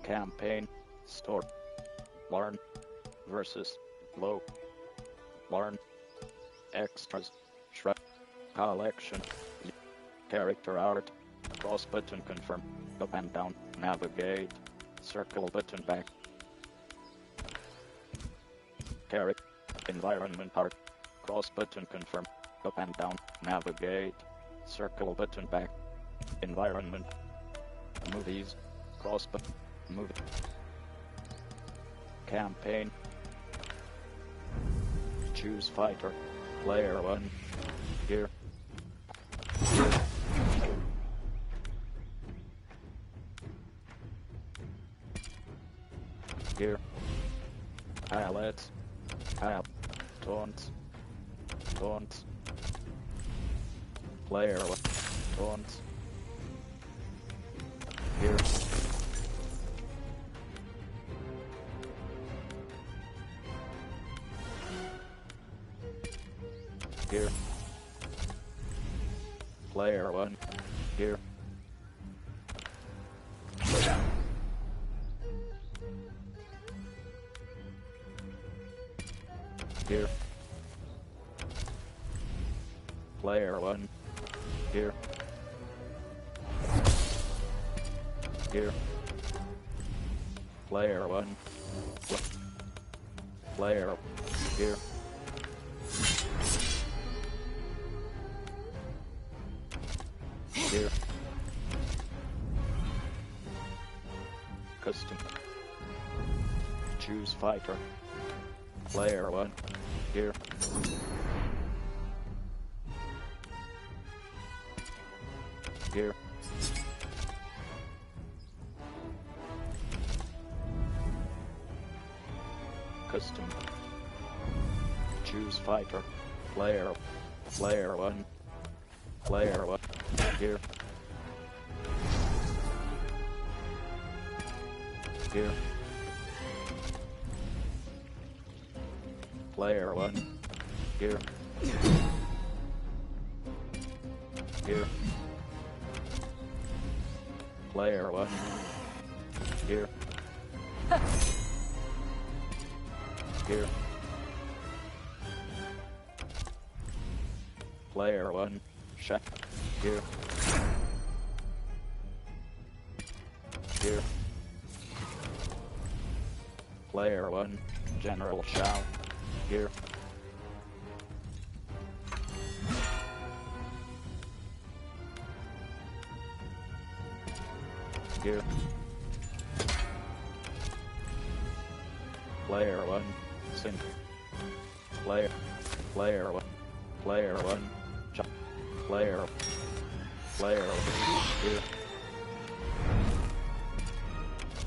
Campaign. Store. Learn. Versus. Low. Learn. Extras. Shrek. Collection. Character art. Cross button confirm. Up and down. Navigate. Circle button back. Character. Environment art. Cross button confirm. Up and down. Navigate. Circle button back. Environment. Movies. Cross button. Movie. Campaign. Choose fighter. Player 1. Gear. Gear. Highlights. Taunts. Taunts. Player 1. Taunts. Gear. Gear. Player 1. Gear. Gear. Player 1. Gear. Gear. Player 1. Player. Gear. Gear. Custom. Choose fighter. Player 1. Gear. Gear. Custom. Choose fighter. Player 1. Player 1. Gear. Gear. Player 1. Gear. Gear. Player 1. Gear. Gear. Player 1. Check. Gear. Gear. Player 1. General Shao. Gear. Gear. Player 1. Sync. Player 1. Player 1. Player 1. Gear.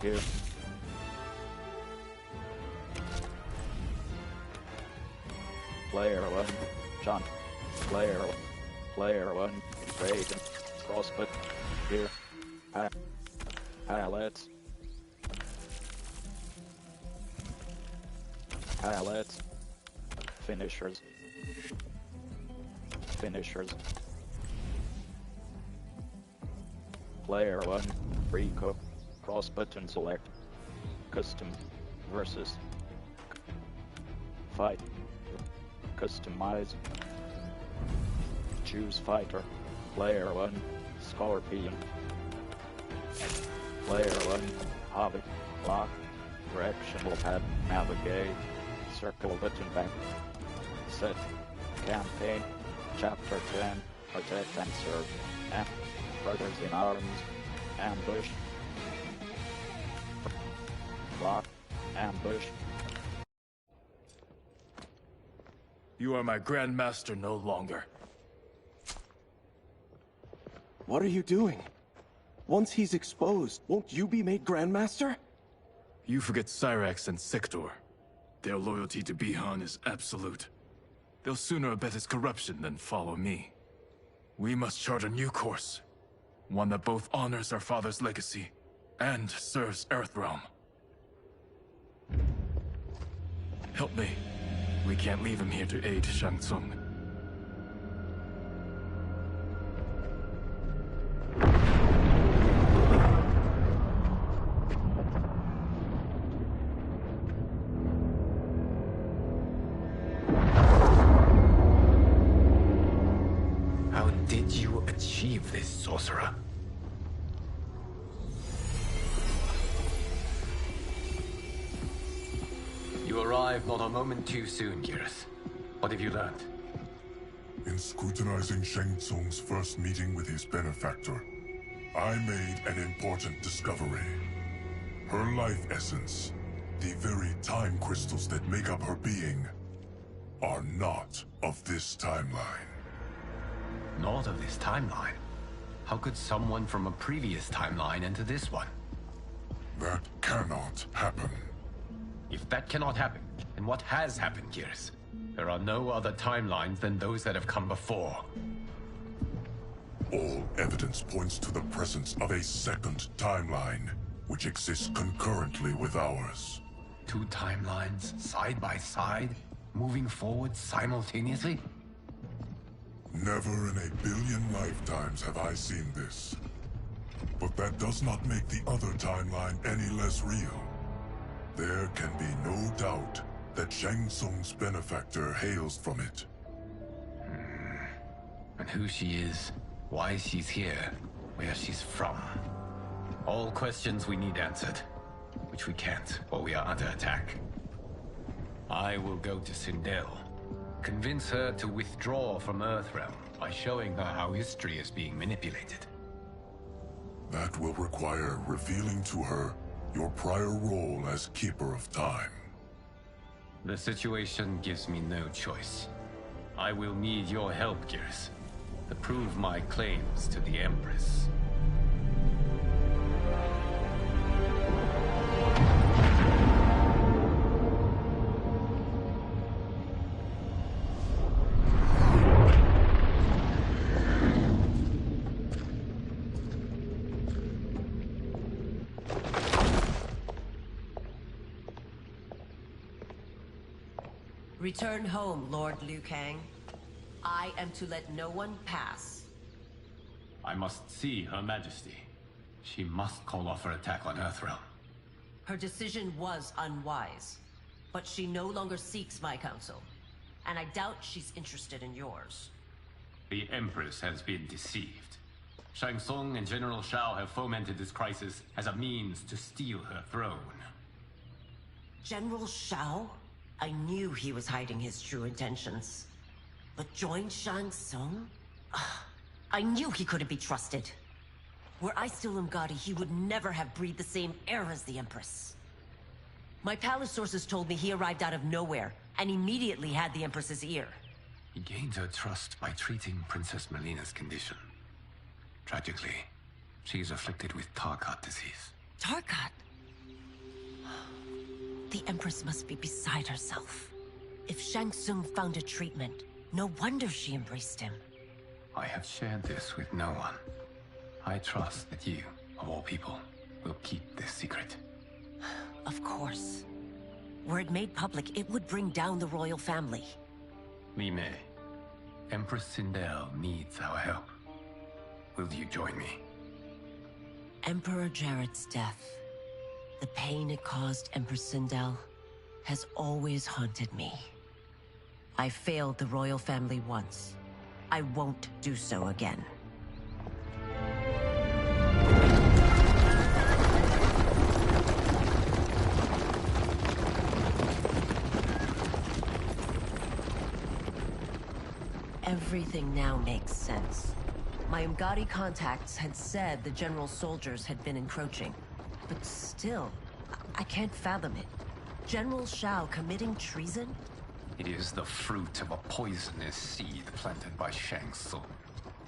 Gear. Player 1. John. Player 1. Reagan. Crossfoot. Gear. Highlights. Highlights. Finishers. Finishers. Player 1. Preco. Cross button select. Custom. Versus. Fight. Customize. Choose fighter. Player 1. Scorpion. Player 1. Hobby. Lock. Directional pad. Navigate. Circle button back. Set. Campaign. Chapter 10. Protect and serve. Brothers in arms. Ambush. Lock. Ambush. You are my Grandmaster no longer. What are you doing? Once he's exposed, won't you be made Grandmaster? You forget Cyrax and Sector. Their loyalty to Bihan is absolute. They'll sooner abet his corruption than follow me. We must chart a new course. One that both honors our father's legacy and serves Earthrealm. Help me. We can't leave him here to aid Shang Tsung. did you achieve this, sorcerer? You arrived not a moment too soon, Geras. What have you learned? In scrutinizing Shang Tsung's first meeting with his benefactor, I made an important discovery. Her life essence, the very time crystals that make up her being, are not of this timeline. Not of this timeline? How could someone from a previous timeline enter this one? That cannot happen. If that cannot happen, then what has happened, Geras? There are no other timelines than those that have come before. All evidence points to the presence of a second timeline, which exists concurrently with ours. Two timelines, side by side, moving forward simultaneously? Never in a billion lifetimes have I seen this. But that does not make the other timeline any less real. There can be no doubt that Shang Tsung's benefactor hails from it. And who she is, why she's here, where she's from. All questions we need answered, which we can't, or we are under attack. I will go to Sindel, convince her to withdraw from Earthrealm by showing her how history is being manipulated. That will require revealing to her your prior role as Keeper of Time. The situation gives me no choice. I will need your help, Geras, to prove my claims to the Empress. Return home, Lord Liu Kang. I am to let no one pass. I must see Her Majesty. She must call off her attack on Earthrealm. Her decision was unwise, but she no longer seeks my counsel, and I doubt she's interested in yours. The Empress has been deceived. Shang Tsung and General Shao have fomented this crisis as a means to steal her throne. General Shao? I knew he was hiding his true intentions. But join Shang Tsung? I knew he couldn't be trusted. Were I still Umgadi, he would never have breathed the same air as the Empress. My palace sources told me he arrived out of nowhere, and immediately had the Empress's ear. He gained her trust by treating Princess Melina's condition. Tragically, she is afflicted with Tarkat disease. Tarkat? The Empress must be beside herself. If Shang Tsung found a treatment, no wonder she embraced him. I have shared this with no one. I trust that you, of all people, will keep this secret. Of course. Were it made public, it would bring down the royal family. Li Mei, Empress Sindel needs our help. Will you join me? Emperor Jarrett's death, the pain it caused Empress Sindel, has always haunted me. I failed the royal family once. I won't do so again. Everything now makes sense. My Umgadi contacts had said the general's soldiers had been encroaching. But still, I can't fathom it. General Shao committing treason? It is the fruit of a poisonous seed planted by Shang Tsung.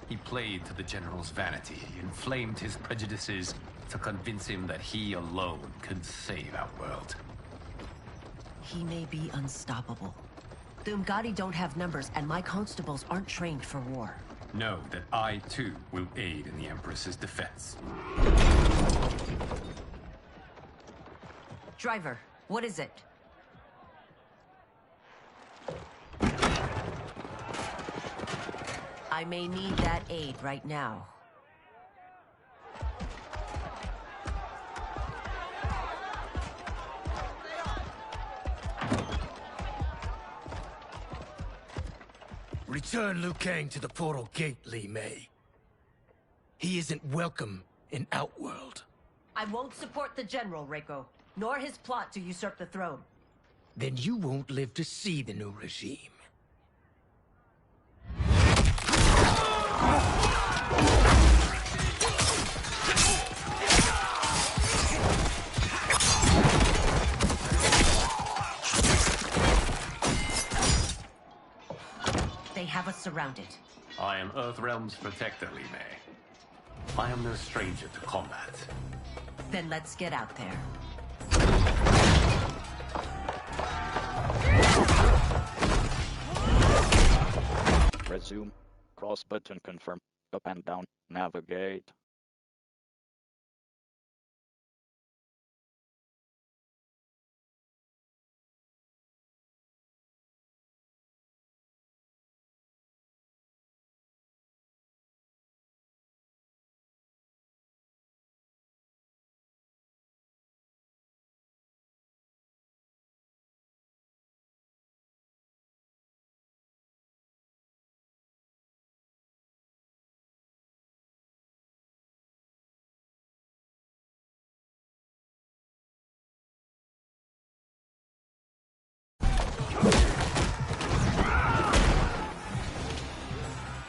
He played to the general's vanity, inflamed his prejudices to convince him that he alone could save our world. He may be unstoppable. The Umgadi don't have numbers, and my constables aren't trained for war. Know that I, too, will aid in the Empress's defense. Driver, what is it? I may need that aid right now. Return Liu Kang to the portal gate, Li Mei. He isn't welcome in Outworld. I won't support the General, Reiko, nor his plot to usurp the throne. Then you won't live to see the new regime. They have us surrounded. I am Earthrealm's protector, Li Mei. I am no stranger to combat. Then let's get out there. Resume. Cross button confirm. Up and down. Navigate.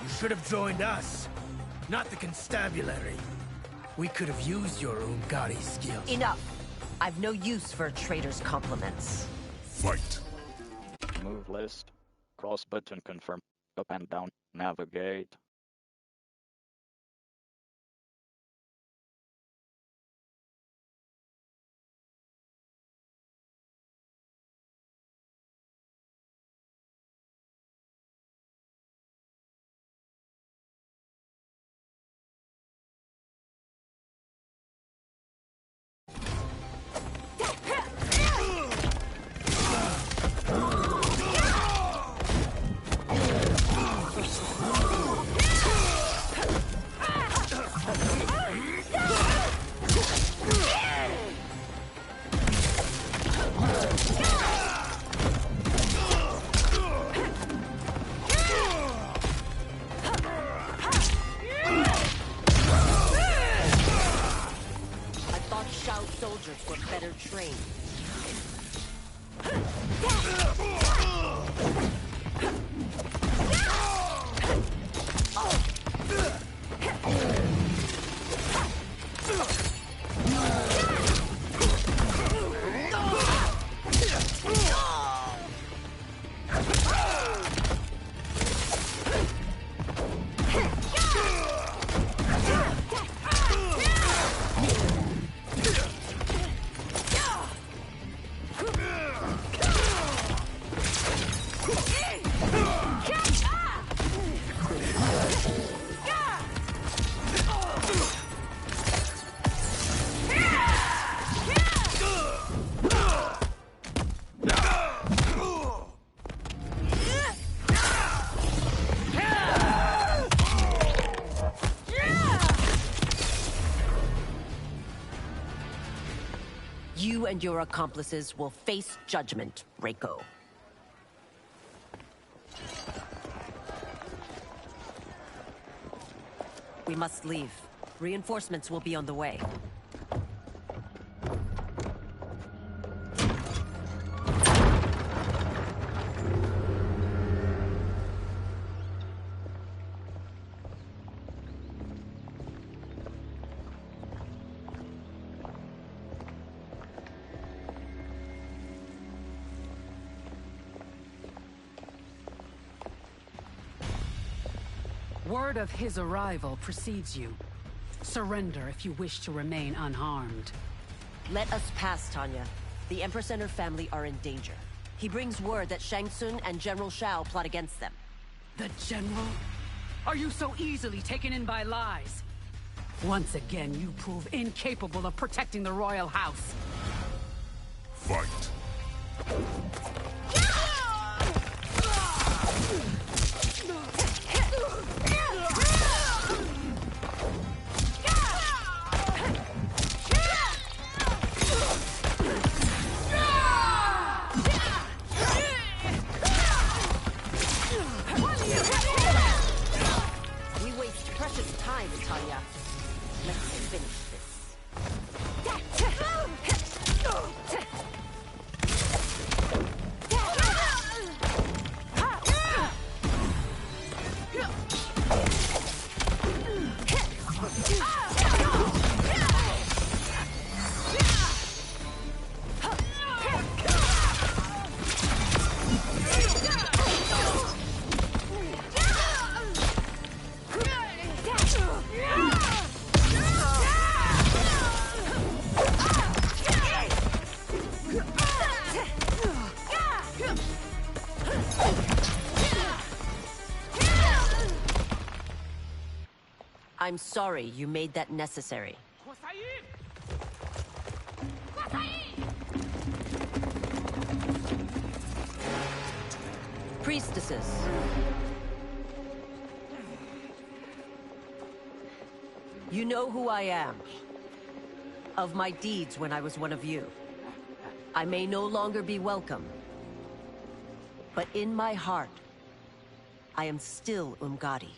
You should have joined us, not the constabulary. We could have used your Umgari skills. Enough! I've no use for a traitor's compliments. Fight. Move list. Cross button confirm. Up and down. Navigate. Soldiers were better trained. You and your accomplices will face judgment, Reiko. We must leave. Reinforcements will be on the way. Word of his arrival precedes you. Surrender if you wish to remain unharmed. Let us pass, Tanya. The Empress and her family are in danger. He brings word that Shang Tsung and General Shao plot against them. The General? Are you so easily taken in by lies? Once again, you prove incapable of protecting the royal house. Fight. What are you I'm sorry you made that necessary. Priestesses. You know who I am. Of my deeds when I was one of you. I may no longer be welcome. But in my heart, I am still Umgadi.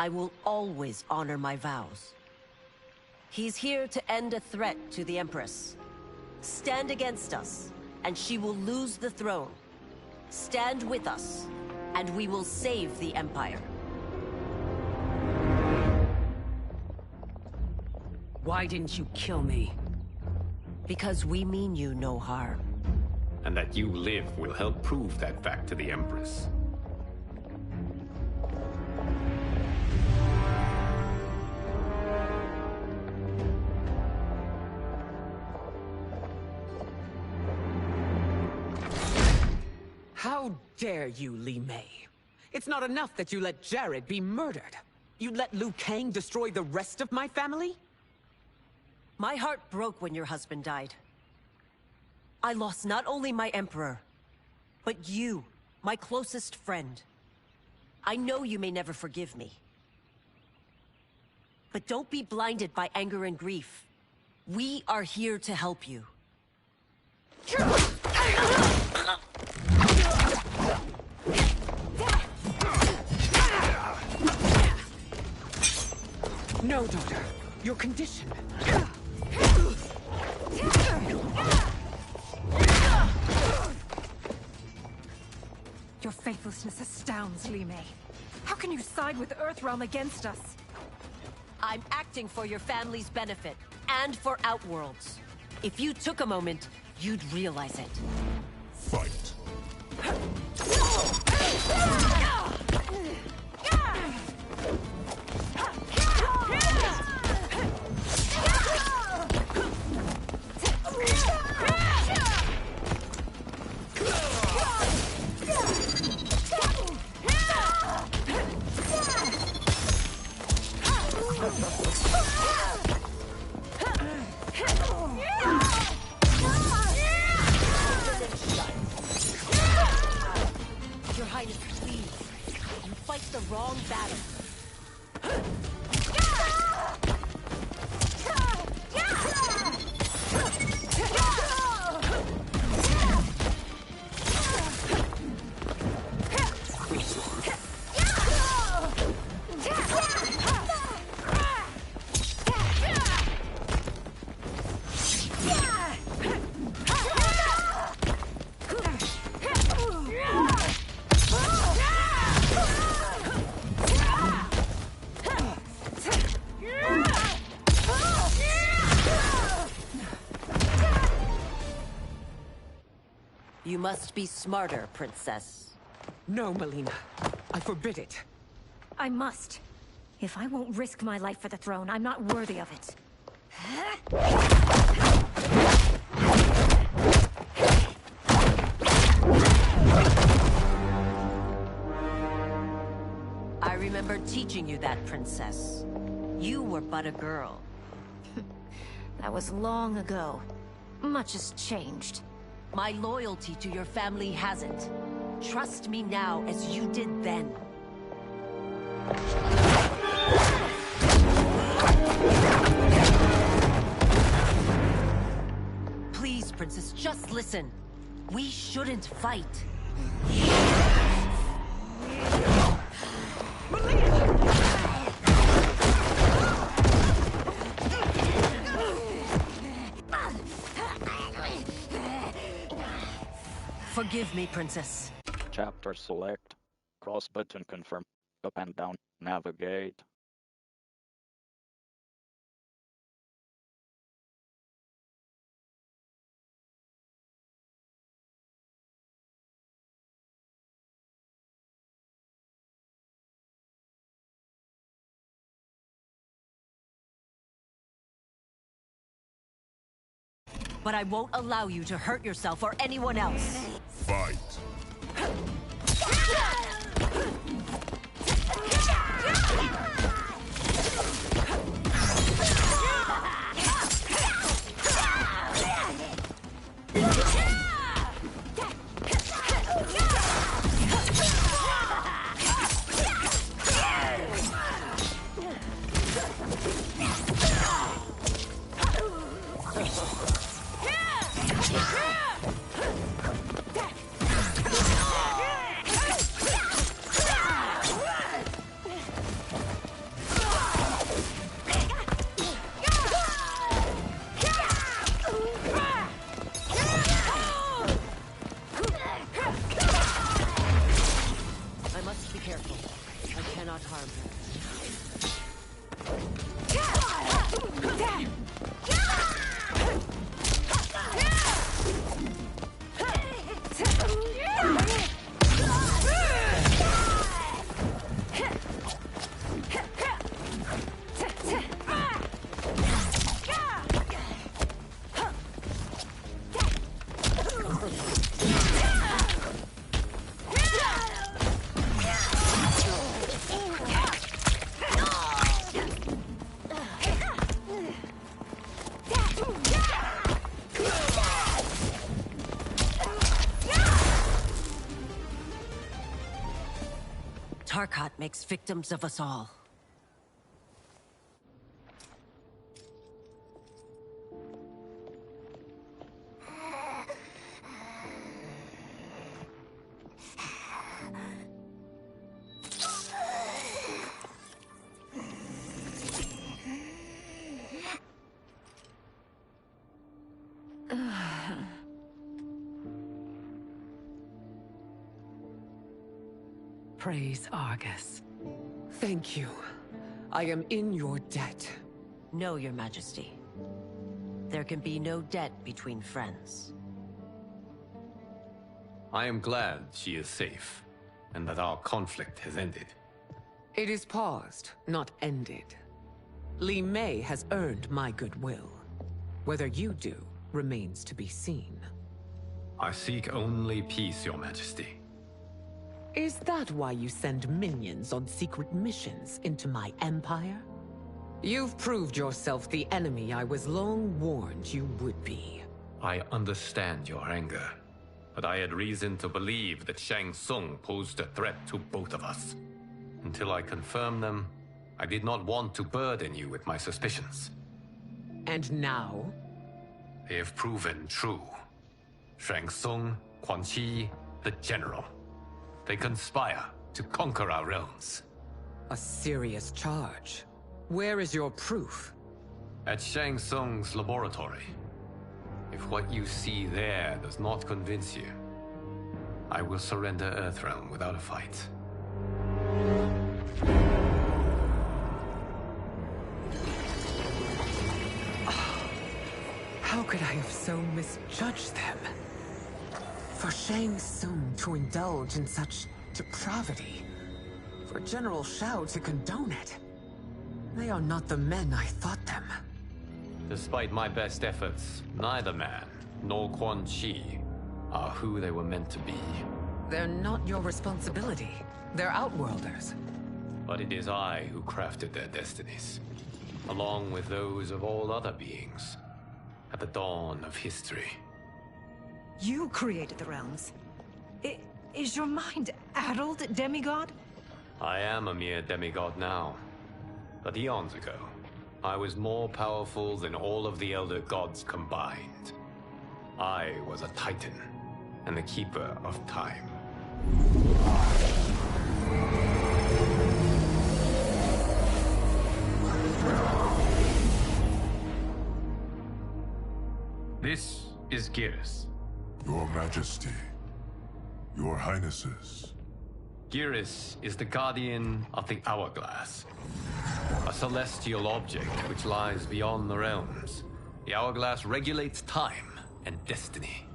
I will always honor my vows. He's here to end a threat to the Empress. Stand against us, and she will lose the throne. Stand with us, and we will save the Empire. Why didn't you kill me? Because we mean you no harm. And that you live will help prove that fact to the Empress. How dare you, Li Mei? It's not enough that you let Jared be murdered. You let Liu Kang destroy the rest of my family? My heart broke when your husband died. I lost not only my Emperor, but you, my closest friend. I know you may never forgive me. But don't be blinded by anger and grief. We are here to help you. No, daughter. Your condition. Your faithlessness astounds, Li Mei. How can you side with Earthrealm against us? I'm acting for your family's benefit, and for Outworld's. If you took a moment, you'd realize it. Fight. Your Highness, please. You fight the wrong battle. You must be smarter, Princess. No, Melina. I forbid it. I must. If I won't risk my life for the throne, I'm not worthy of it. I remember teaching you that, Princess. You were but a girl. That was long ago. Much has changed. My loyalty to your family hasn't. Trust me now as you did then. Please, Princess, just listen. We shouldn't fight. Forgive me, Princess. Chapter select. Cross button confirm. Up and down. Navigate. But I won't allow you to hurt yourself or anyone else. Fight. harm her. Tarkat makes victims of us all. Praise Argus. Thank you. I am in your debt. No, Your Majesty. There can be no debt between friends. I am glad she is safe, and that our conflict has ended. It is paused, not ended. Li Mei has earned my goodwill. Whether you do remains to be seen. I seek only peace, Your Majesty. Is that why you send minions on secret missions into my empire? You've proved yourself the enemy I was long warned you would be. I understand your anger, but I had reason to believe that Shang Tsung posed a threat to both of us. Until I confirmed them, I did not want to burden you with my suspicions. And now? They have proven true. Shang Tsung, Quan Chi, the General. They conspire to conquer our realms. A serious charge. Where is your proof? At Shang Tsung's laboratory. If what you see there does not convince you, I will surrender Earthrealm without a fight. How could I have so misjudged them? For Shang Tsung to indulge in such depravity, for General Shao to condone it, they are not the men I thought them. Despite my best efforts, neither man nor Quan Chi are who they were meant to be. They're not your responsibility. They're Outworlders. But it is I who crafted their destinies, along with those of all other beings, at the dawn of history. You created the realms. Is your mind addled, demigod? I am a mere demigod now. But eons ago, I was more powerful than all of the Elder Gods combined. I was a Titan, and the Keeper of Time. This is Geras. Your Majesty, Your Highnesses. Geras is the guardian of the Hourglass, a celestial object which lies beyond the realms. The Hourglass regulates time and destiny.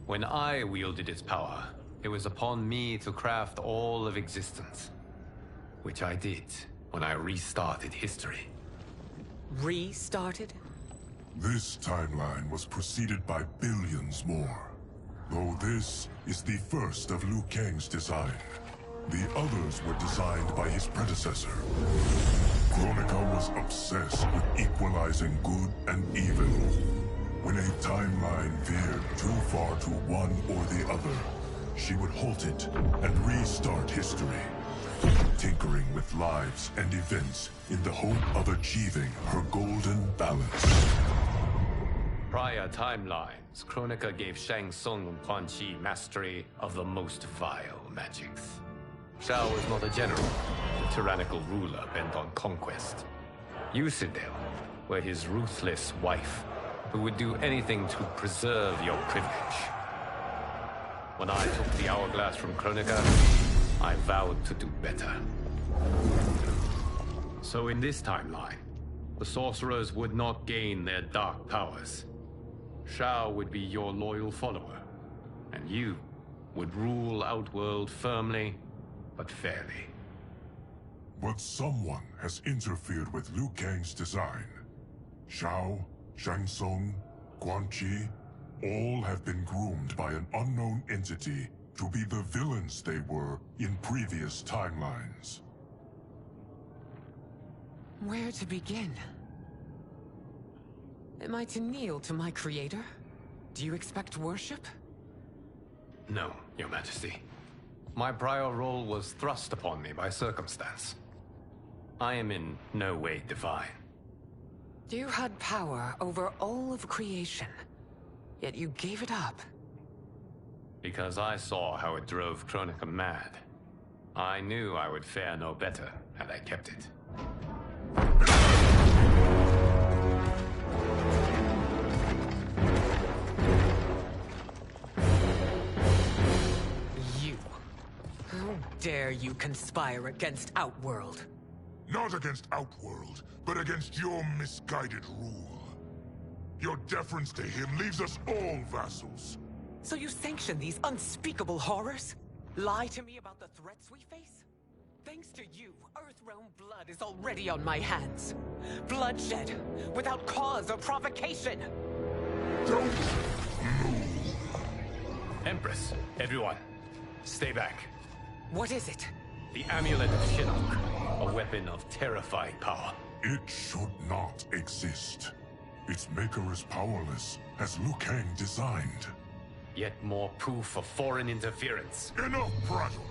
When I wielded its power, it was upon me to craft all of existence, which I did when I restarted history. Restarted? This timeline was preceded by billions more. Though this is the first of Liu Kang's design. The others were designed by his predecessor. Kronika was obsessed with equalizing good and evil. When a timeline veered too far to one or the other, she would halt it and restart history, tinkering with lives and events in the hope of achieving her golden balance. Prior timelines, Kronika gave Shang Tsung and Quan Chi mastery of the most vile magics. Shao was not a general, a tyrannical ruler bent on conquest. You, Citadel, were his ruthless wife, who would do anything to preserve your privilege. When I took the Hourglass from Kronika, I vowed to do better. So in this timeline, the sorcerers would not gain their dark powers. Shao would be your loyal follower, and you would rule Outworld firmly, but fairly. But someone has interfered with Liu Kang's design. Shao, Shang Tsung, Quan Chi, all have been groomed by an unknown entity to be the villains they were in previous timelines. Where to begin? Am I to kneel to my creator? Do you expect worship? No, Your Majesty. My prior role was thrust upon me by circumstance. I am in no way divine. You had power over all of creation, yet you gave it up. Because I saw how it drove Kronika mad. I knew I would fare no better had I kept it. You. How dare you conspire against Outworld? Not against Outworld, but against your misguided rule. Your deference to him leaves us all vassals. So you sanction these unspeakable horrors? Lie to me about the threats we face? Thanks to you, Earthrealm blood is already on my hands. Bloodshed, without cause or provocation. Don't move. Empress, everyone, stay back. What is it? The Amulet of Shinnok, a weapon of terrifying power. It should not exist. Its maker is powerless, as Liu Kang designed. Yet more proof of foreign interference. Enough prattle!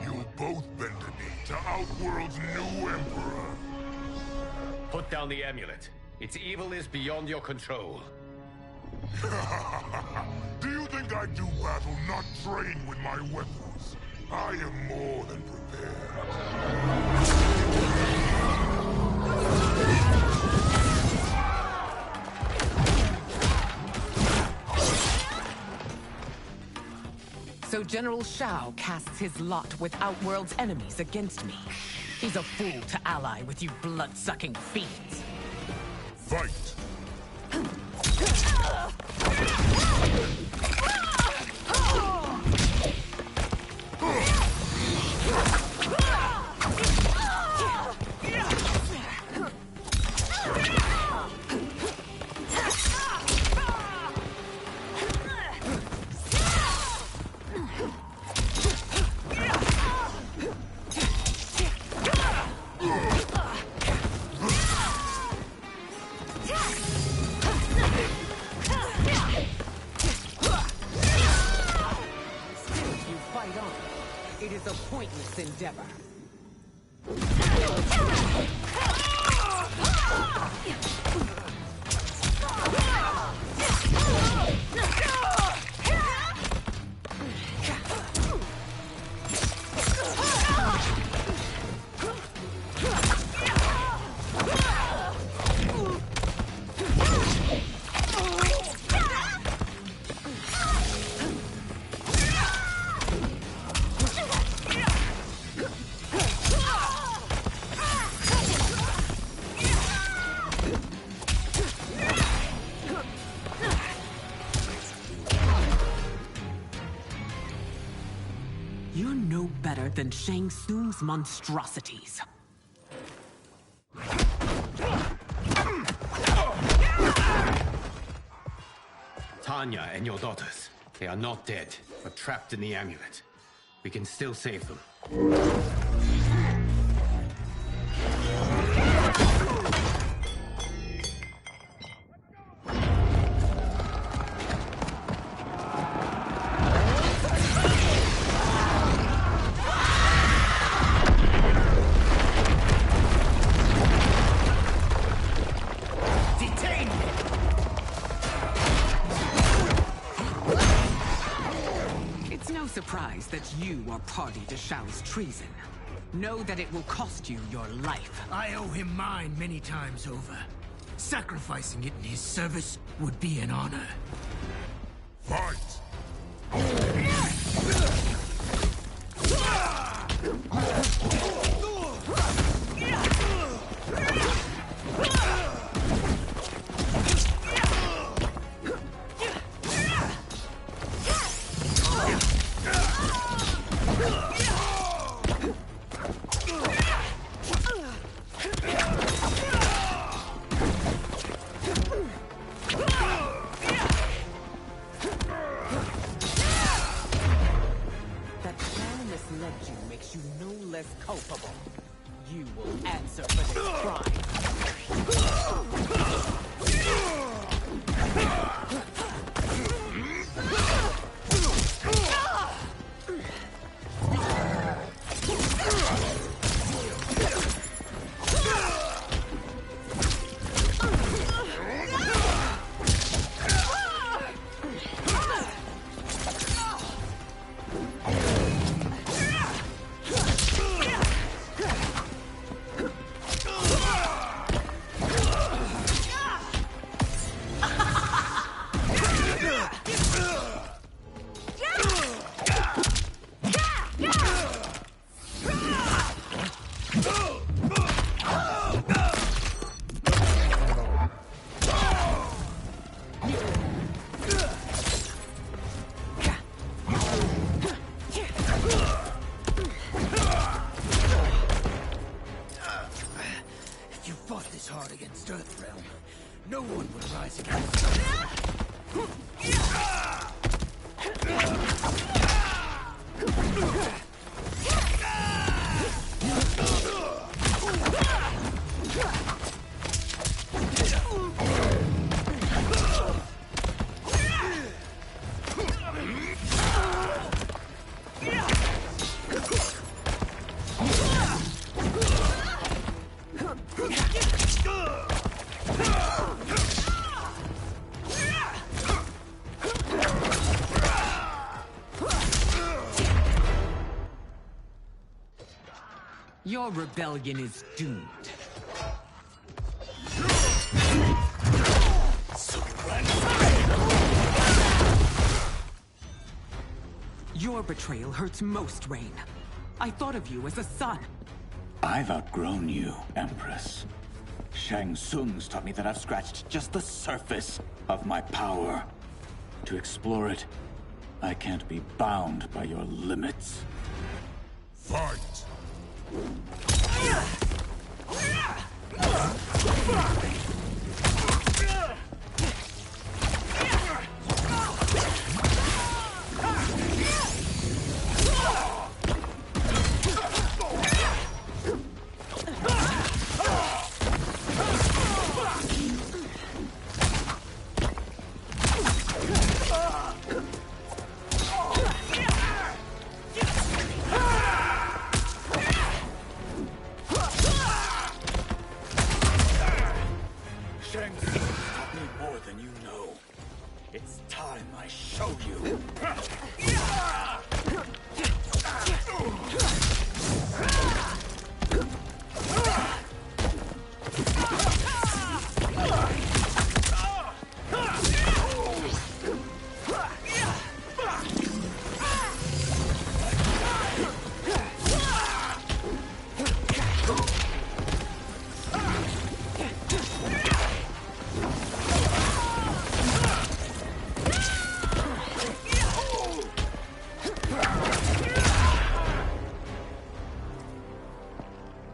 You'll both bend the knee to Outworld's new emperor. Put down the amulet. Its evil is beyond your control. Do you think I do battle not trained with my weapons? I am more than prepared. So General Shao casts his lot with Outworld's enemies against me. He's a fool to ally with you blood-sucking fiends. Fight! It is a pointless endeavor. You're no better than Shang Tsung's monstrosities. Tanya and your daughters. They are not dead, but trapped in the amulet. We can still save them. Surprised that you are party to Shao's treason. Know that it will cost you your life. I owe him mine many times over. Sacrificing it in his service would be an honor. Fight! You will answer for this crime. No one would rise against us. Your rebellion is doomed. Your betrayal hurts most, Rain. I thought of you as a son. I've outgrown you, Empress. Shang Tsung's taught me that I've scratched just the surface of my power. To explore it, I can't be bound by your limits. Fight!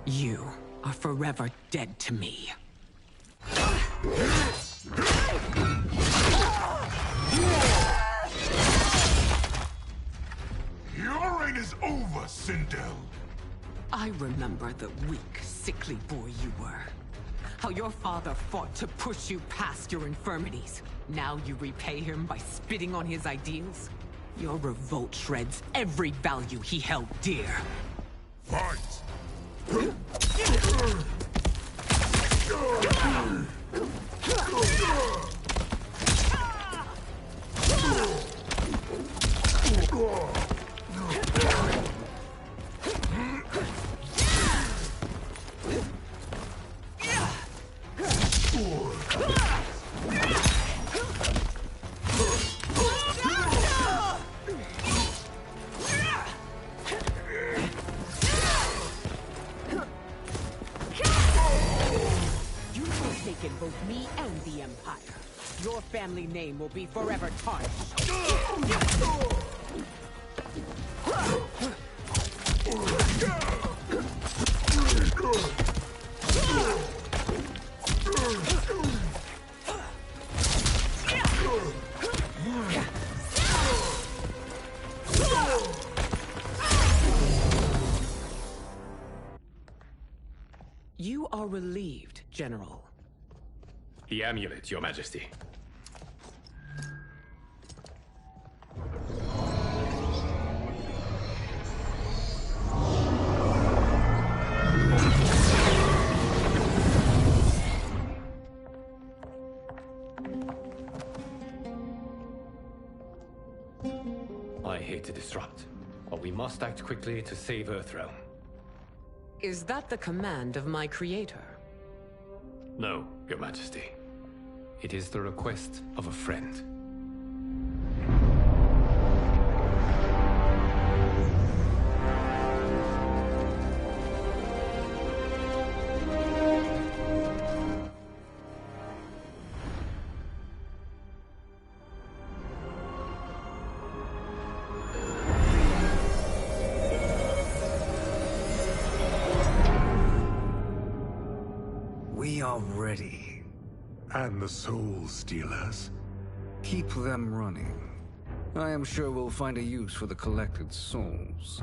You are forever dead to me. Your reign is over, Sindel. I remember the weak, sickly boy you were. How your father fought to push you past your infirmities. Now you repay him by spitting on his ideals? Your revolt shreds every value he held dear. Fight! Both me and the Empire. Your family name will be forever tarnished. You are relieved, General. The amulet, Your Majesty. I hate to disrupt, but we must act quickly to save Earthrealm. Is that the command of my creator? No, Your Majesty. It is the request of a friend. We are ready. And the Soul Stealers? Keep them running. I am sure we'll find a use for the collected souls.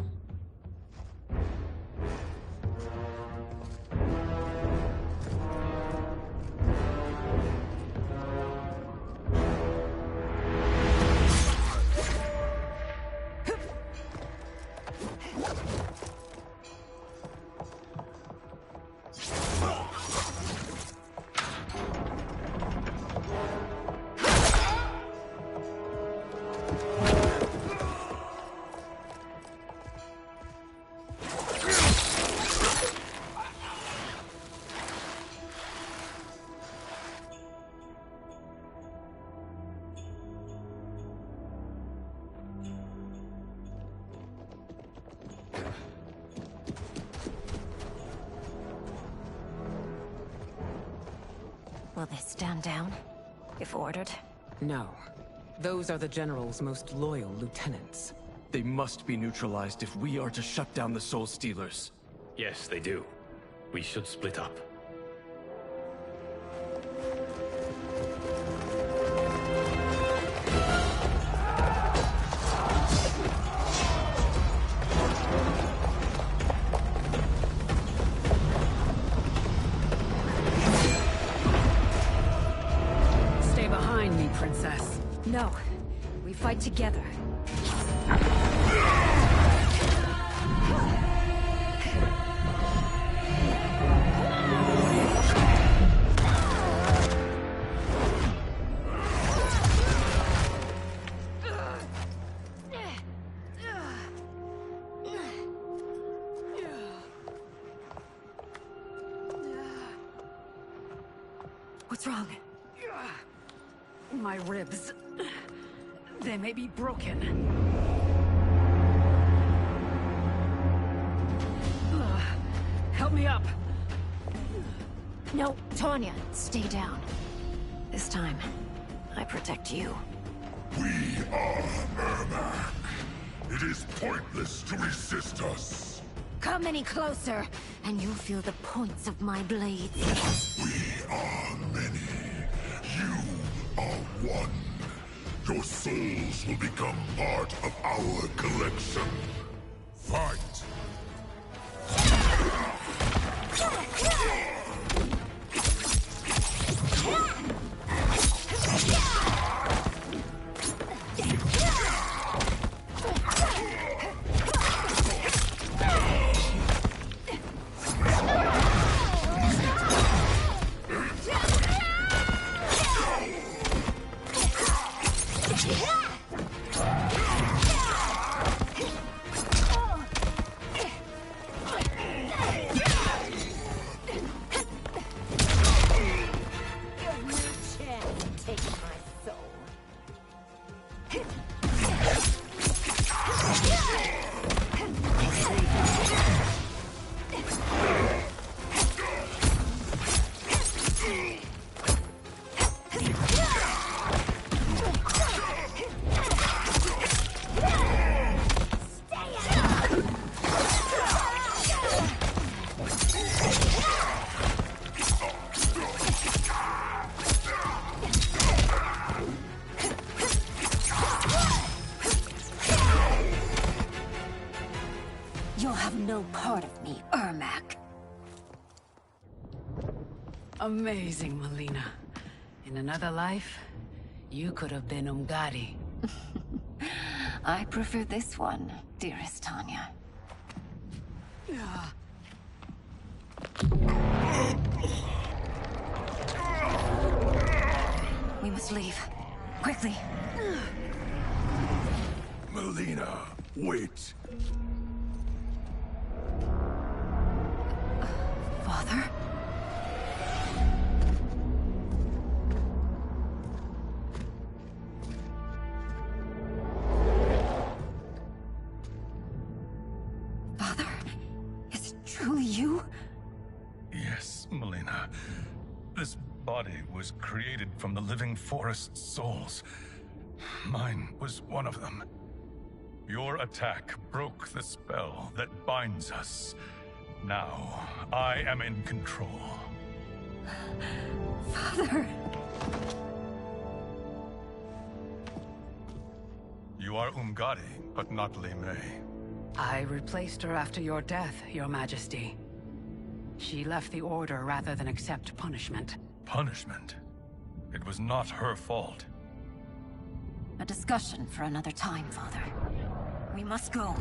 Will they stand down, if ordered? No. Those are the General's most loyal lieutenants. They must be neutralized if we are to shut down the Soul Stealers. Yes, they do. We should split up. Stay behind me, Princess. No. We fight together. What's wrong? My ribs. They may be broken. Help me up. No, Tanya, stay down. This time, I protect you. We are Ermac. It is pointless to resist us. Come any closer, and you'll feel the points of my blades. We are many. You are one. Your souls will become part of our collection. Fight! Amazing, Melina. In another life, you could have been Umgadi. I prefer this one, dearest Tanya. We must leave. Quickly. Melina, wait. Father? Father? Is it truly you? Yes, Melina. This body was created from the living forest's souls. Mine was one of them. Your attack broke the spell that binds us. Now, I am in control. Father! You are Umgadi, but not Li Mei. I replaced her after your death, Your Majesty. She left the Order rather than accept punishment. Punishment? It was not her fault. A discussion for another time, Father. We must go.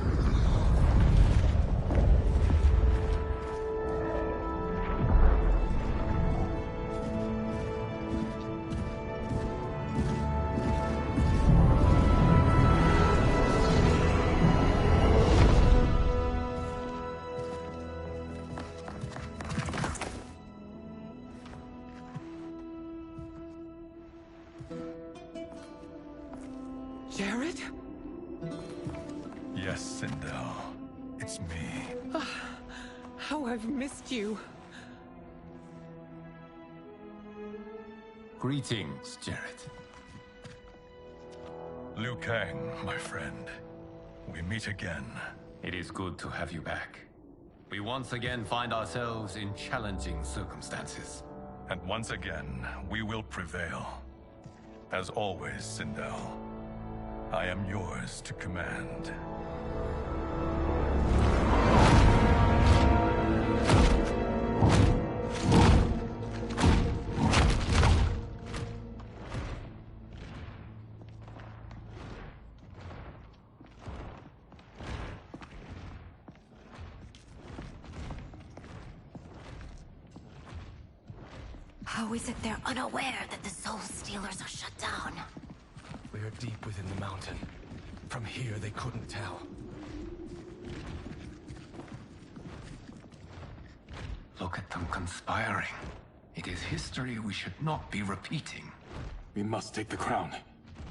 Jared? Yes, Sindel. It's me. How I've missed you. Greetings, Jared. Liu Kang, my friend. We meet again. It is good to have you back. We once again find ourselves in challenging circumstances. And once again, we will prevail. As always, Sindel, I am yours to command. How is it they're unaware that the Soul Stealers are shut down? We are deep within the mountain. From here, they couldn't tell. Look at them conspiring. It is history we should not be repeating. We must take the crown.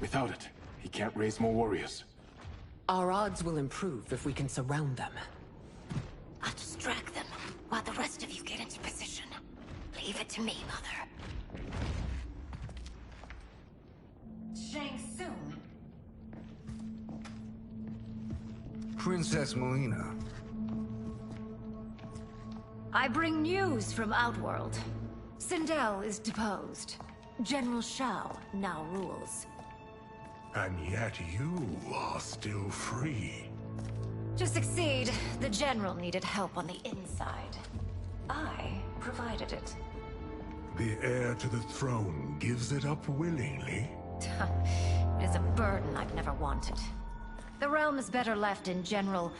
Without it, he can't raise more warriors. Our odds will improve if we can surround them. I'll distract them while the rest of you get into position. Leave it to me, Mother. Shang Tsung. Princess Melina. I bring news from Outworld. Sindel is deposed. General Shao now rules. And yet you are still free. To succeed, the General needed help on the inside. I provided it. The heir to the throne gives it up willingly. It is a burden I've never wanted. The realm is better left in General...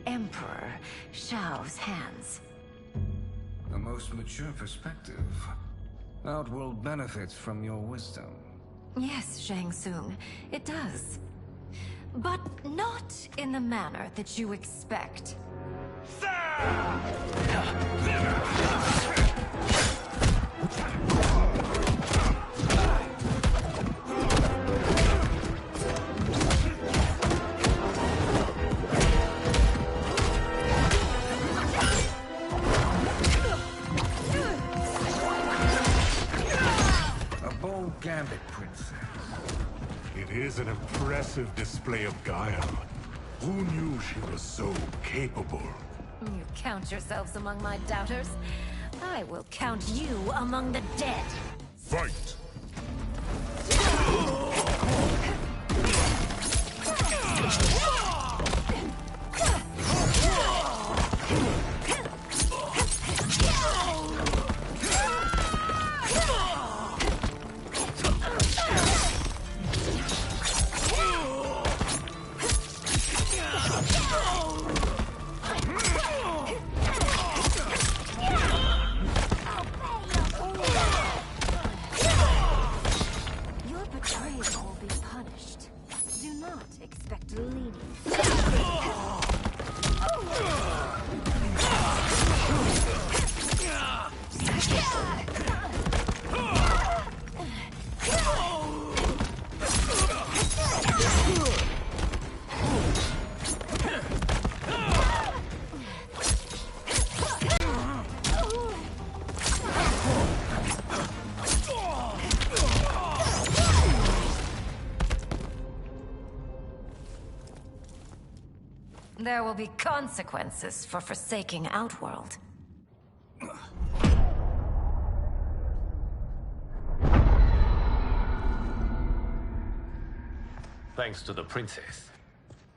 Emperor Shao's hands. A most mature perspective. Outworld benefits from your wisdom. Yes, Shang Tsung, it does. But not in the manner that you expect. A bold gambit, princess. It is an impressive display of guile. Who knew she was so capable? You count yourselves among my doubters. I will count you among the dead. Fight! There will be consequences for forsaking Outworld. Thanks to the princess,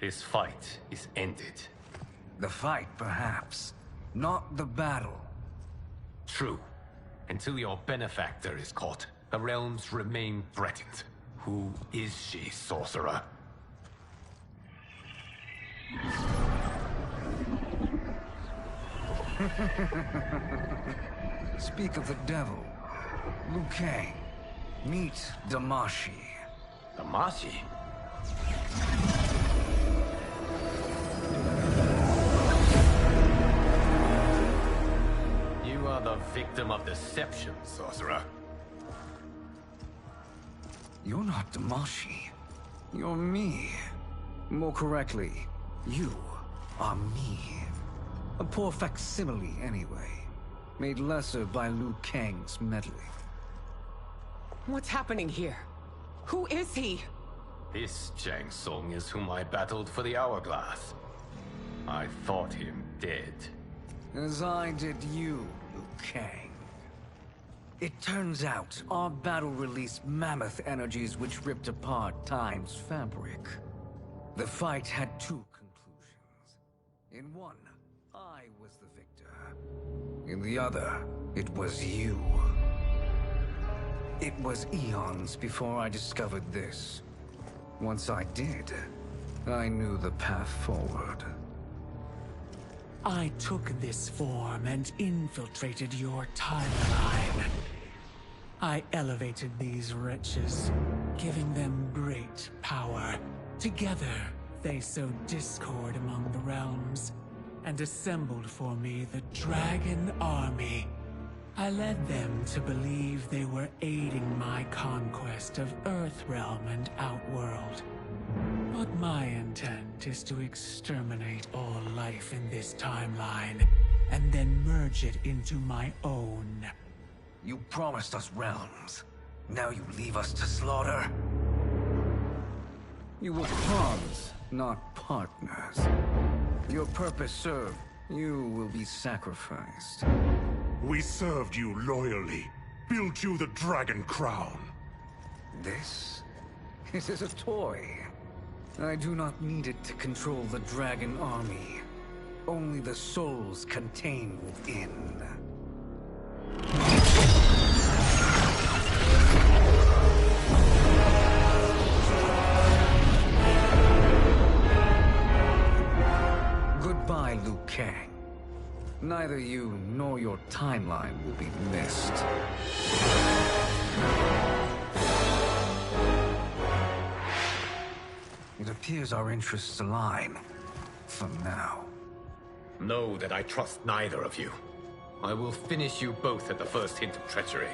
this fight is ended. The fight, perhaps. Not the battle. True. Until your benefactor is caught, the realms remain threatened. Who is she, sorcerer? Speak of the devil. Liu Kang. Meet Damashi. Damashi? You are the victim of deception, sorcerer. You're not Damashi. You're me. More correctly, you are me. A poor facsimile, anyway. Made lesser by Liu Kang's meddling. What's happening here? Who is he? This Shang Tsung is whom I battled for the Hourglass. I thought him dead. As I did you, Liu Kang. It turns out our battle released mammoth energies which ripped apart time's fabric. The fight had two conclusions. In one, I was the victor. In the other, it was you. It was eons before I discovered this. Once I did, I knew the path forward. I took this form and infiltrated your timeline. I elevated these wretches, giving them great power. Together, they sowed discord among the realms, and assembled for me the Dragon Army. I led them to believe they were aiding my conquest of Earthrealm and Outworld. But my intent is to exterminate all life in this timeline, and then merge it into my own. You promised us realms. Now you leave us to slaughter? You were pawns, not partners. Your purpose served. You will be sacrificed. We served you loyally. Built you the Dragon Crown. This? It is a toy. I do not need it to control the Dragon Army. Only the souls contained within. Goodbye, Liu Kang. Neither you nor your timeline will be missed. It appears our interests align. For now. Know that I trust neither of you. I will finish you both at the first hint of treachery.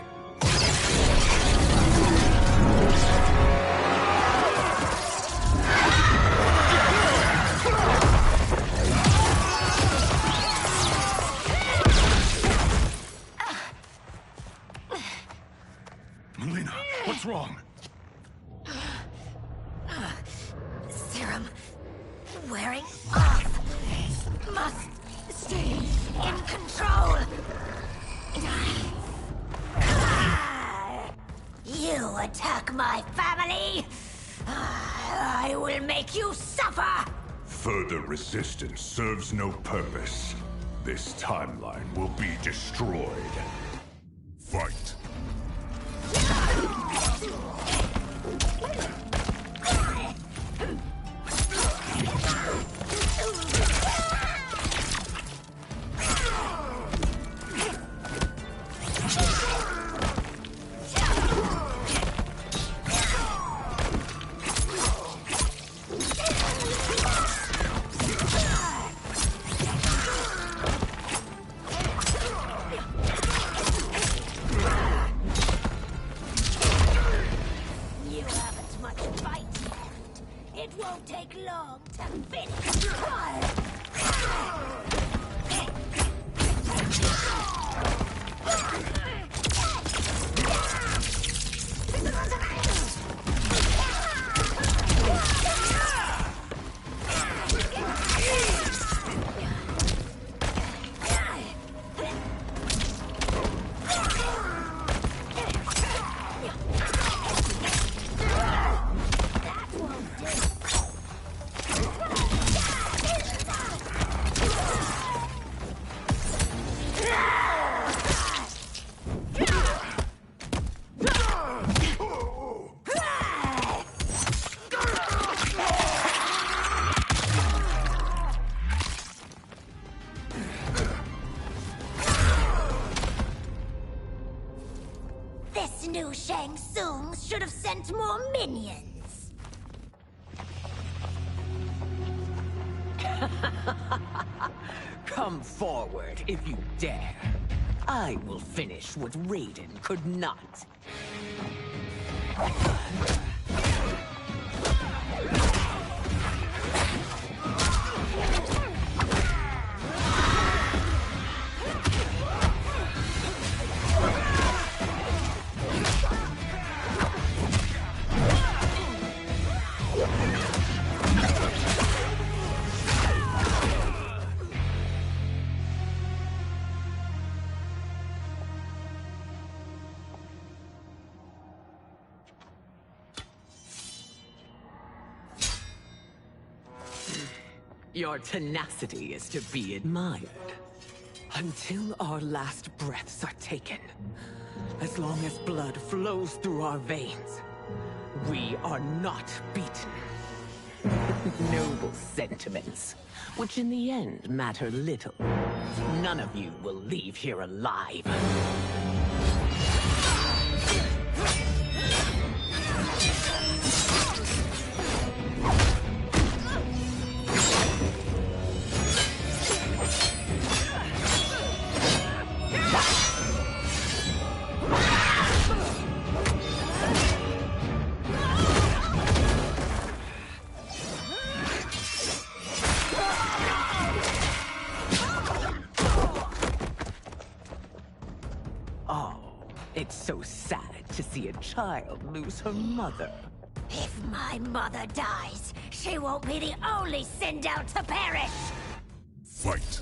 Melina, what's wrong? Serum wearing off. Must stay in control. You attack my family. I will make you suffer. Further resistance serves no purpose. This timeline will be destroyed. Fight. These new Shang Tsungs should have sent more minions. Come forward if you dare. I will finish what Raiden could not. Your tenacity is to be admired. Until our last breaths are taken, as long as blood flows through our veins, we are not beaten. Noble sentiments, which in the end matter little. None of you will leave here alive. It's so sad to see a child lose her mother. If my mother dies, she won't be the only Sindel to perish! Fight!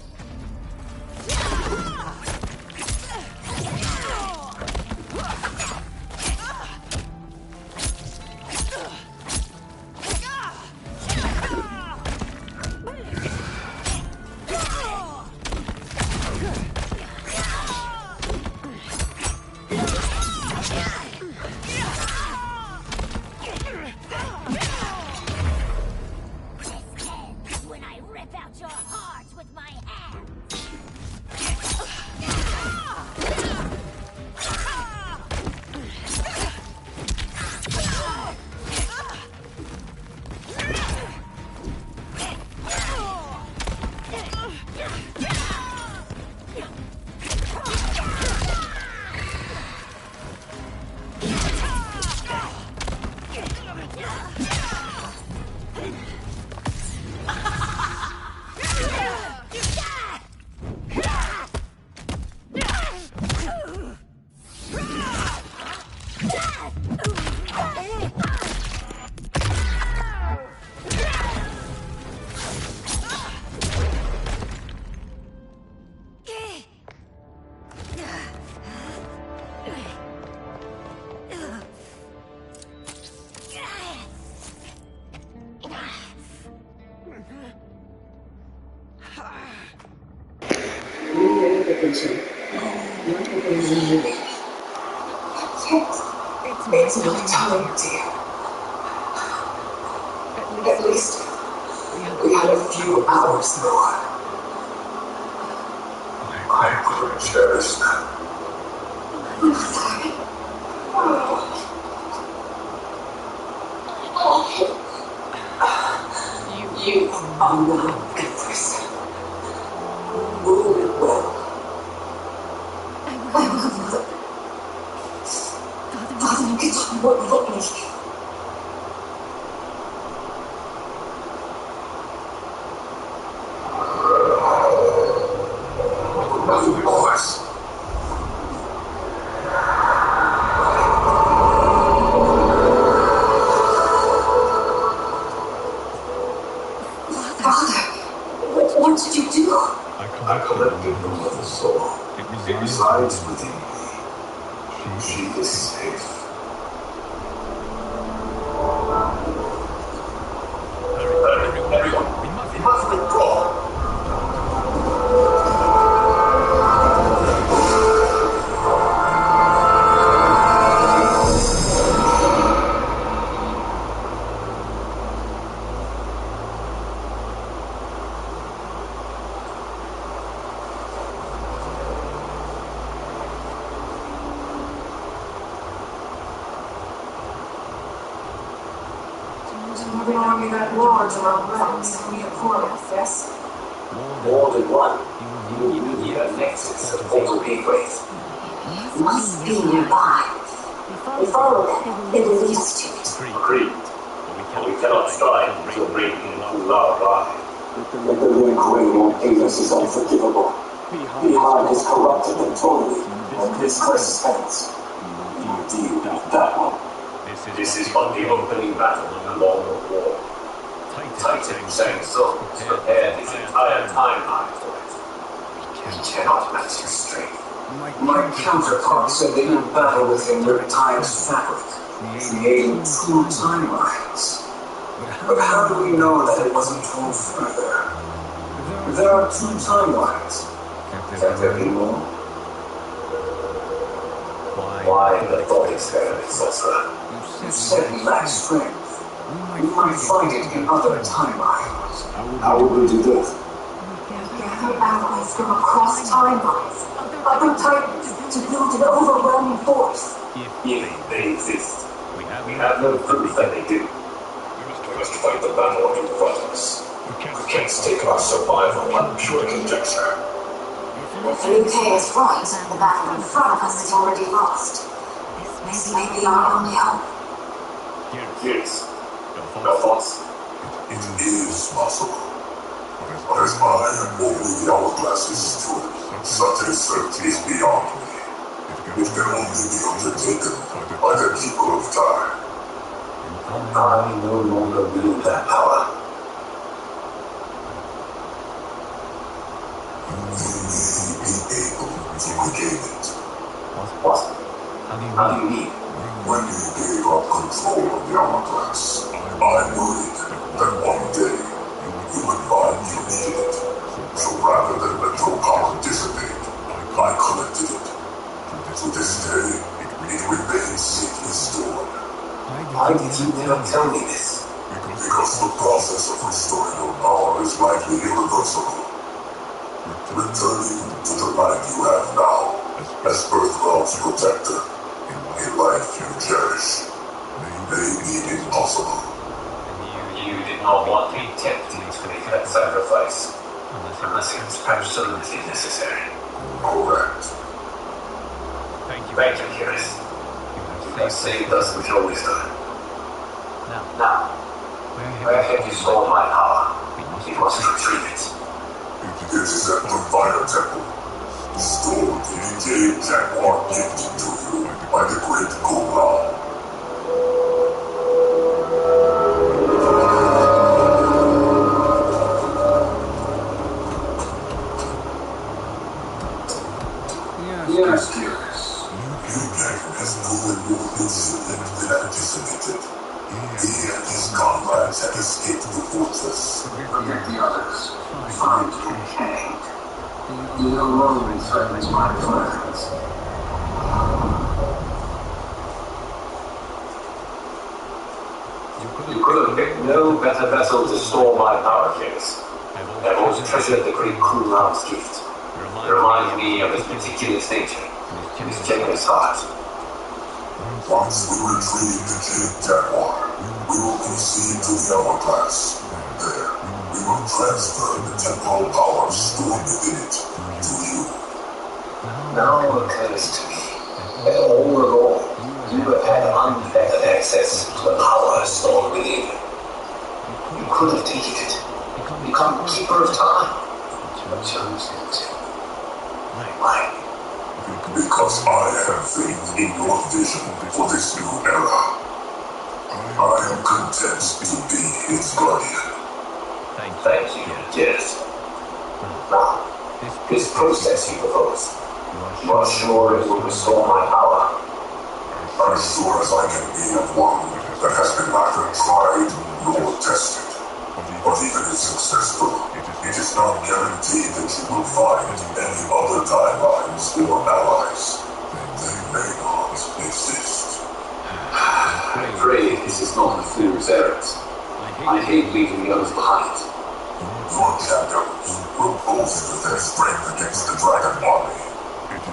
It's not time, dear. At least we had a few hours more. I could cherish them. You are now Empress. Rule it well. Father, look at you. Look at me. It resides within me. She is safe. Everyone, we must withdraw. an army that warred around realms we abhor, yes? More than one. You need a nexus of portal gateways. Must be nearby. We follow them. They will lead us to it. Agreed. But we cannot strike until Bray can our eye. If the link ring won't aid us is unforgivable. Behind is corrupted and totally, and this curse stands. You deal with that one. This is but the opening battle along the wall. Titan Shang Tsung has prepared his entire timeline for it. We cannot match his strength. My counterparts said they would battle with him with time's fabric, creating two timelines. But how do we know that it wasn't told further? There are two timelines. Can there be more? Why the thought experiments, Sosra? You said we lack strength. We might find it in other timelines. How would we do this? Gather allies from across timelines, other titans, to build an overwhelming force. If they exist. We have no proof that they do. We must fight the battle in front of us. We can't stake our survival on pure conjecture. If Liu Kang is right, the battle in front of us is already lost. This may be our only hope. Yes. No thoughts? It is possible. But as I am only the hourglass's steward, such a search is beyond me. It can only be undertaken by the keeper of time. I no longer wield that power. You may be able to regain it. What? How do you mean? When you gave up control of the hourglass, I worried that one day you would find you needed it. So rather than let your power dissipate, I collected it. To this day, it remains safely stored. Why did you never tell me this? Because the process of restoring your power is likely irreversible. Returning to the life you have now, as Earthrealm's protector, a life you cherish, may be impossible. You did not want me tempted to make that sacrifice, unless it was absolutely necessary. Correct. Thank you, Kiris. You have saved us with your wisdom. Now, where have you stored my power? We must retrieve it. It is at the Fire Temple, stored in the Jade Jaguar gifted to you by the great Kombat. Yes, Kiris. Liu Kang has proven more resilient than anticipated. He and his comrades have escaped the fortress. Forget the others. Find Liu Kang. He alone threatens my plans. You could have picked no better vessel to store my power, Kiris. I've always treasured the great Kunlun's gift. It reminds me of his meticulous nature, his generous heart. Once we retrieve the Jade Jaguar, we will proceed to the hourglass. There, we will transfer the temporal power stored within it to you. Now it occurs to me that all along, you have had unfettered access to the power stored within you. You could have taken it, become keeper of time, but chose not to. Why? Because I have faith in your vision for this new era. I am content to be his guardian. Thank you, yes. Now, this process you propose, you are sure it will restore my power? As sure as I can be of one that has been neither tried nor tested. But even if successful, it is not guaranteed that you will find any other timelines or allies. They may not exist. I pray this is not a fool's errand. I hate leaving the others behind. Your champions will boast of their strength against the Dragon Army.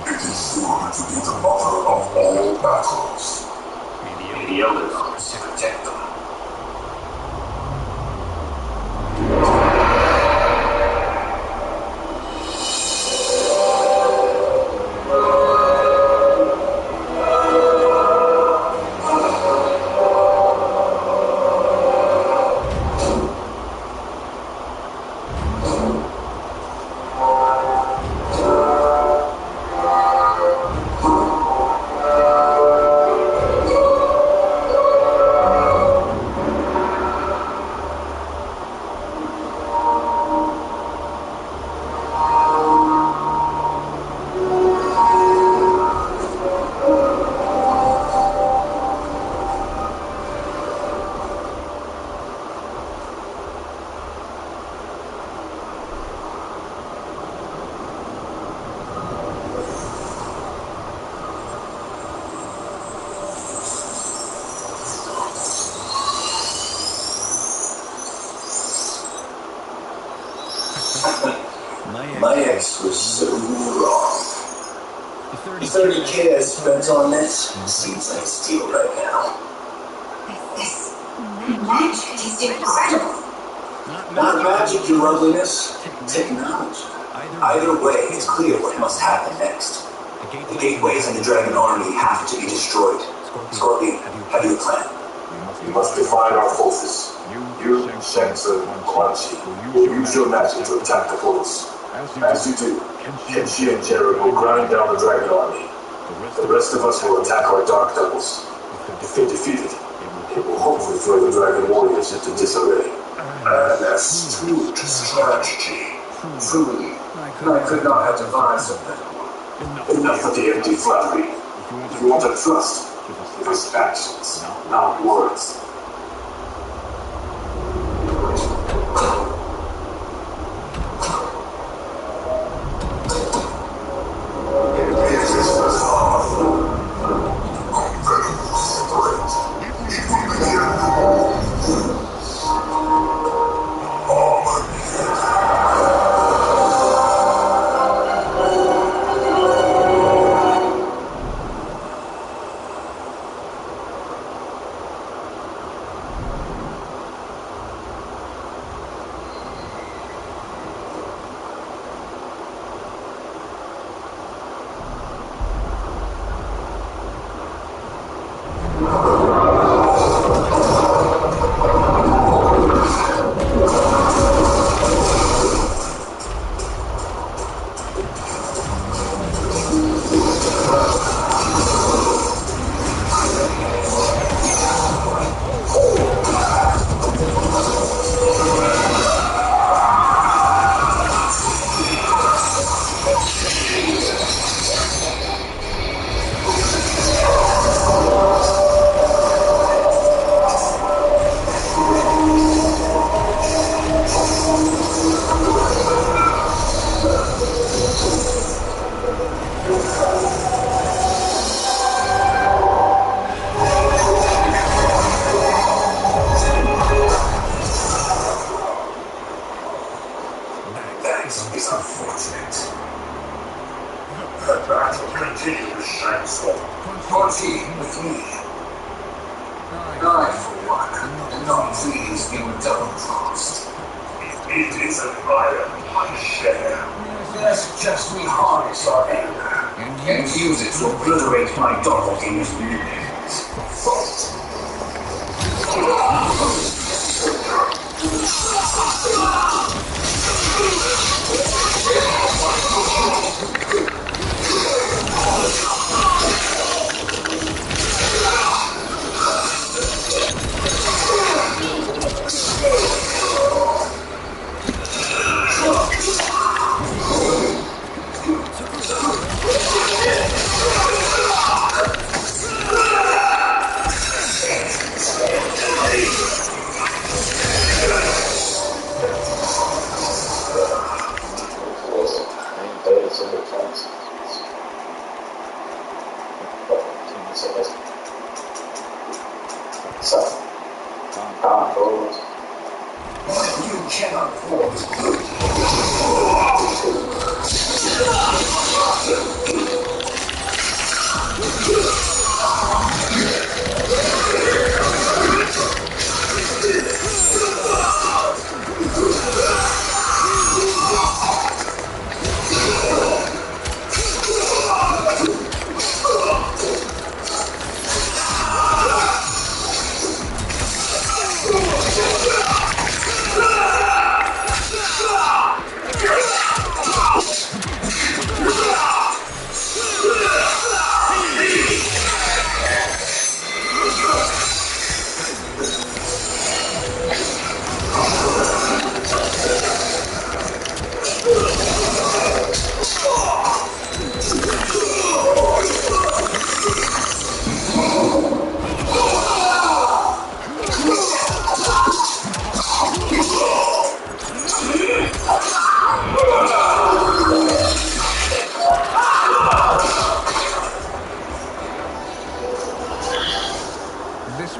It is sure to be the mother of all battles. May the Elder Gods protect them. 30K I spent on this seems like steel right now. This Magic is incredible. Not magic, your loveliness. Technology. Either way, it's clear what must happen next. The gateways and the Dragon Army have to be destroyed. Scorpion, have you a plan? We must define our forces. You, Shang Tsung, Quan Chi, will use your magic to attack the portals. As you do, Kenshi and Jared will grind down the Dragon Army. The rest of us will attack our Dark Devils. If they defeat it, it will hopefully throw the Dragon Warriors into disarray. An astute strategy. Truly, I could not have devised a better one. Enough of the empty flattery. If you want to trust, give us actions, not words.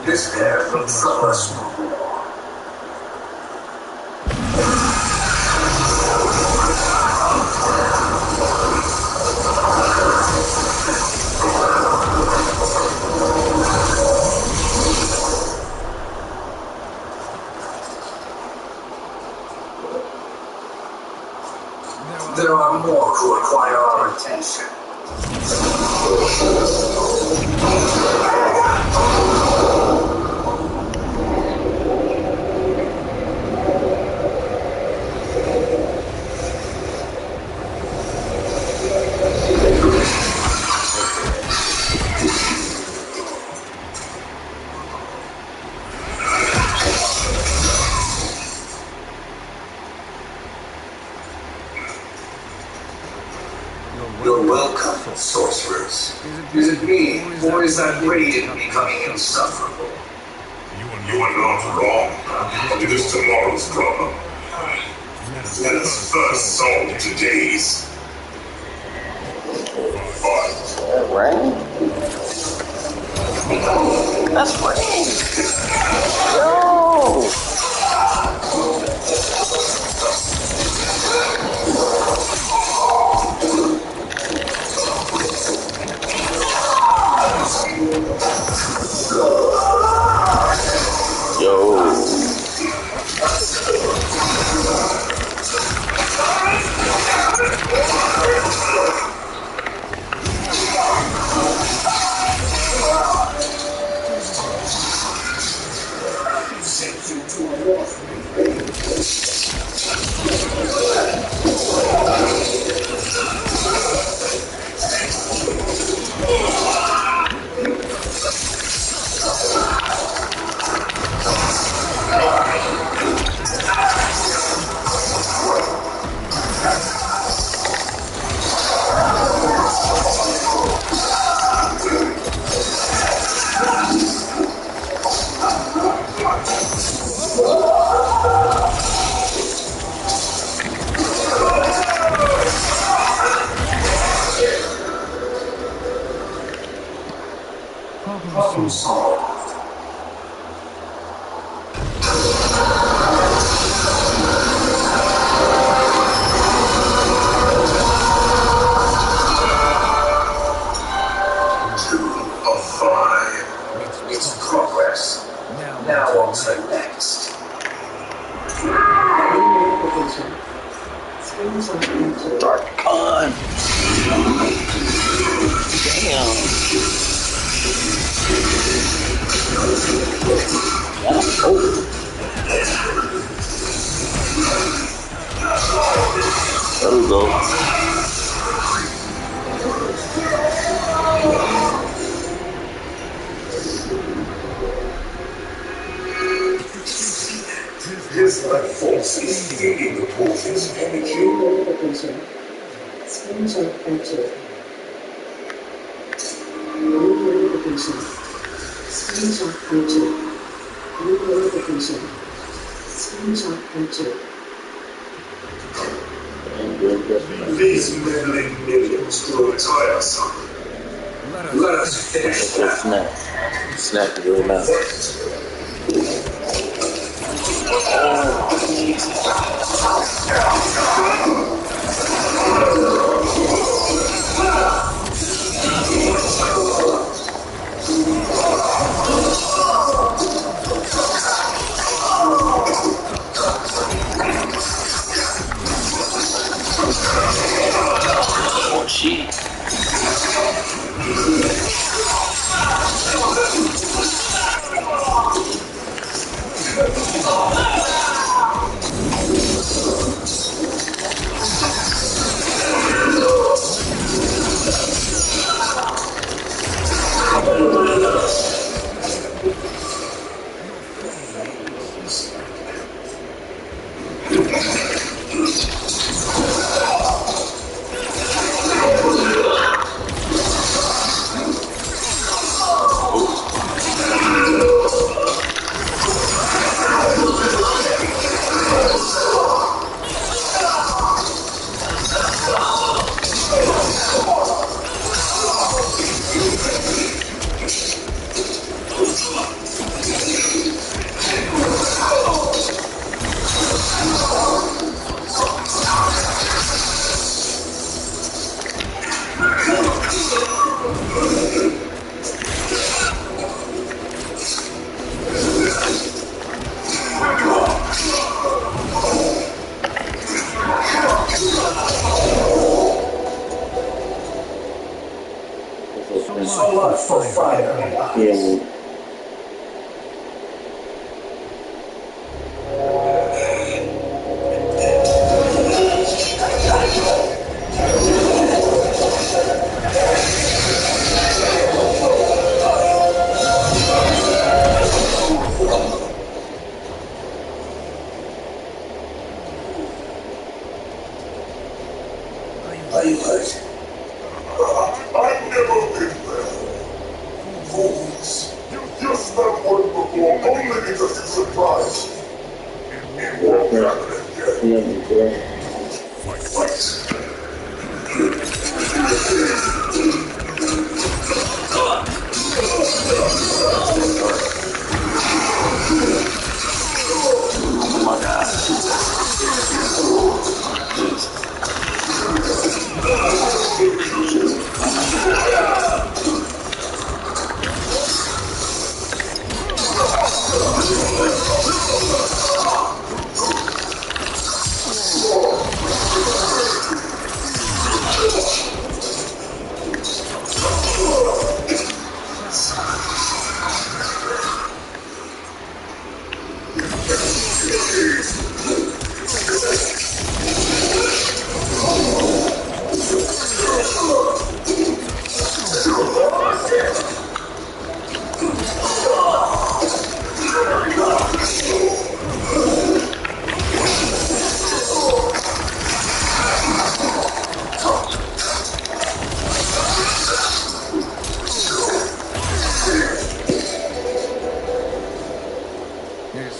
This air will trouble us no more. attention. You're welcome, sorcerers. Is it me, or is that radiant becoming insufferable? You are not wrong. It is tomorrow's problem. Let us first solve today's. Rain? That's rain! No! Problem solved. It's progress. Now on to the next. Dark on. Damn. There we go. His life force is feeding the portion's energy. Screens are entered. New notification. Screens are entered. New notification. Screens are entered. These meddling millions grow tiresome. Let us finish that. Snack is really nice. Oh, shit. So much for fire and ice. Are you hurt? I've never been there. Fools. You spent one before only because it surprised me. It won't happen again. Fight.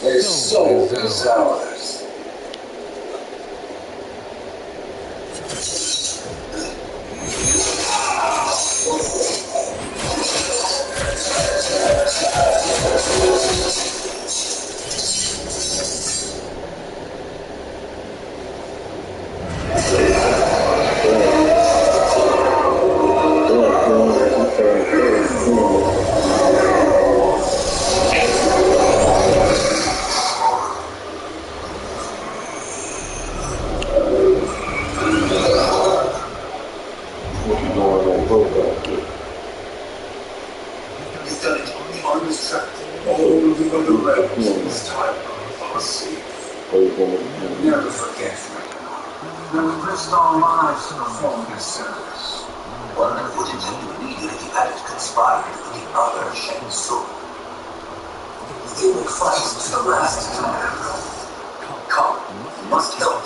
His soul is ours. Never forget. We risked our lives to perform this service. One that would have needed if you hadn't conspired with the other Shang Tsung. We will fight to the last time. Come, you must help